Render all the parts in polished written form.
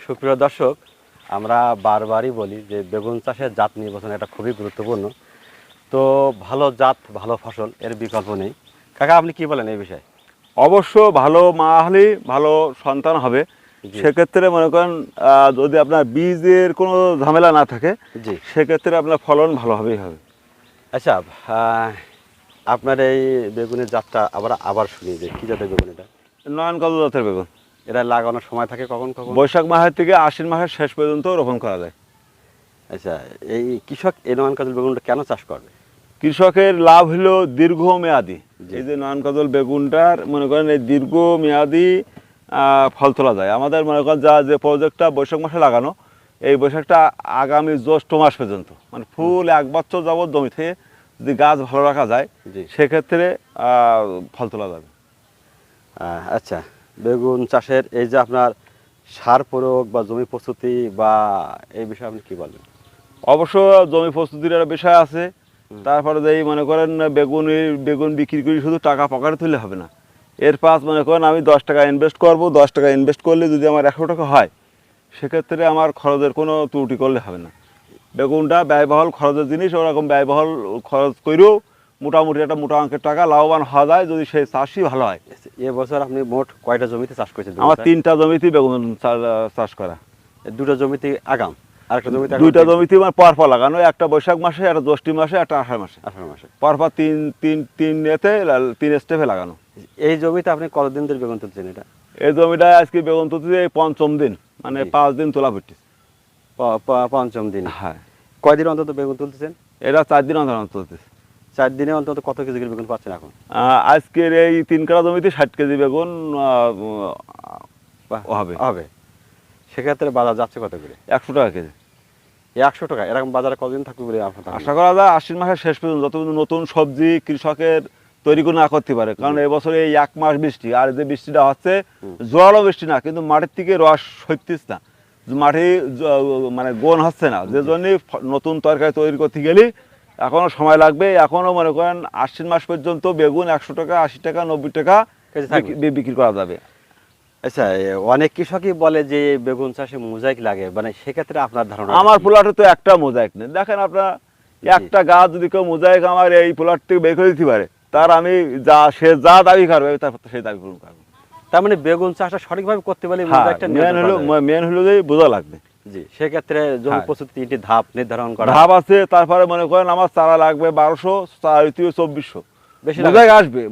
সুপ্রিয় দর্শক, আমরা বারবারই বলি যে বেগুন চাষের জাত নির্বাচন এটা খুবই গুরুত্বপূর্ণ। তো ভালো জাত ভালো ফসল এর বিকল্প নেই। কাকা, আপনি কি বলেন এই বিষয়ে? অবশ্য ভালো মা হলেই ভালো সন্তান হবে। জি। সেক্ষেত্রে মনে করেন যদি আপনার বীজের কোনো ঝামেলা না থাকে, জি। সেক্ষেত্রে আপনার ফলন ভালোভাবেই হবে। আচ্ছা, আপনার এই বেগুনের জাতটা আবার শুনি যে কী জাতের বেগুন এটা? নয়ন কত জাতের বেগুন। এটা লাগানোর সময় থাকে কখন কখন? বৈশাখ মাসের থেকে আশ্বিন মাসের শেষ পর্যন্ত রোপণ করা যায়। আচ্ছা, এই কৃষক এই নয়ন কাজল বেগুনটা কেন চাষ করবে? কৃষকের লাভ হলো দীর্ঘমেয়াদী। জি। এই যে নয়ন কাজল বেগুনটার মনে করেন এই দীর্ঘমেয়াদী ফল তোলা যায়। আমাদের মনে করেন যে প্রজেক্টটা বৈশাখ মাসে লাগানো, এই বৈশাখটা আগামী জ্যৈষ্ঠ মাস পর্যন্ত, মানে ফুল 1 বছর যাবৎ জমি থেকে যদি গাছ ভালো রাখা যায়, জি। সেক্ষেত্রে ফল তোলা যাবে। আচ্ছা, বেগুন চাষের এই যে আপনার সার প্রয়োগ বা জমি প্রস্তুতি বা এই বিষয়ে আপনি কি বলবেন? অবশ্য জমি প্রস্তুতির একটা বিষয় আছে। তারপরে যেই মনে করেন বেগুন বিক্রি করে শুধু টাকা পকেটে তুললে হবে না। এর পাশ মনে করেন আমি 10 টাকা ইনভেস্ট করব, 10 টাকা ইনভেস্ট করলে যদি আমার 100 টাকা হয়, সেক্ষেত্রে আমার খরচের কোনো ত্রুটি করলে হবে না। বেগুনটা ব্যয়বহুল খরচের জিনিস, ওরকম ব্যয়বহুল খরচ করেও মোটামুটি একটা মোটা অঙ্কের টাকা লাভবান হওয়া যায় যদি সেই চাষই ভালো হয়। এবছর আপনি মোট কয়টা জমিতে চাষ করেছেন? আমার 3টা জমিতেই বেগুন চাষ করা। দুটো জমিতে আগাম, আরেকটা জমিতে 2টা জমিতে আমার পরপর লাগানো, একটা বৈশাখ মাসে, একটা জ্যৈষ্ঠ মাসে, একটা আষাঢ় মাসে, 18 মাসে। পরপর তিন স্টেপে লাগানো। এই জমিতে আপনি কতদিন ধরে বেগুন তুলছেন এটা? এই জমিটায় আজকে বেগুন তুলতে এই 5ম দিন, মানে জি। 5 দিন তোলা পড়ছে। পঞ্চম দিন। হ্যাঁ, কয়দিন অন্তত বেগুন তুলতেছেন? এটা 4 দিন অন্তর তুলতেছে। 4 দিনে অন্তত কত কেজি করে বেগুন পাচ্ছেন এখন? আজকের এই 3 কাঠা জমিতে 60 কেজি বেগুন হবে। হবে। সেক্ষেত্রে বাজার যাচ্ছে কত করে? 100 টাকা কেজি। 100 টাকা। এরকম বাজারে কতদিন থাকবে বলে আপনার ধারণা? আশা করা যায় আশ্বিন মাসের শেষ পর্যন্ত, যতদিন নতুন সবজি কৃষকের তৈরি করে না করতে পারে। কারণ এবছর এই 1 মাস বৃষ্টি, আর যে বৃষ্টিটা হচ্ছে জোরালো বৃষ্টি না, কিন্তু মাটির থেকে রস সইতিস না, মাটি মানে গোন হচ্ছে না, যে জন্য নতুন তরকারি তৈরি করতে গেলে এখনও সময় লাগবে। এখনও মনে করেন আশ্বিন মাস পর্যন্ত বেগুন 100 টাকা, 80 টাকা, 90 টাকা কেজি থাকবে। বিক্রি করা যাবে। আচ্ছা, অনেক কৃষকই বলে যে বেগুন চাষে মোজাইক লাগে, মানে সেক্ষেত্রে আপনার ধারণা? আমার প্লটে তো একটা মোজাইক নেই। দেখেন আপনার, একটা গাছ যদি কেউ মোজাইক আমার এই প্লট থেকে বের করে দিতে পারে, তার আমি সে যা দাবি করবে তার সেই দাবি পূরণ করবো। তার মানে বেগুন চাষটা সঠিকভাবে করতে পারলে মোজাইকটা মেন হলো যে বোঝা লাগবে। জি, সেক্ষেত্রে জমি প্রস্তুতি 3টি ধাপ নির্ধারণ করা। ধাপ আছে। তারপরে মনে করেন আমার চারা লাগবে 1200, চারা 2400। বেশি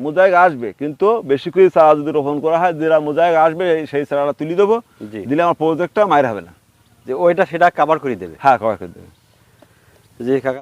মোজাইক আসবে, কিন্তু বেশি করে চারা যদি রোপণ করা হয়, যেটা মোজাইক আসবে সেই চারাটা তুলে দেবো, দিলে আমার প্রজেক্টটা মায়ের হবে না। যে ওইটা সেটা কভার করে দেবে। হ্যাঁ, কভার করে দেবে। জি কাকা।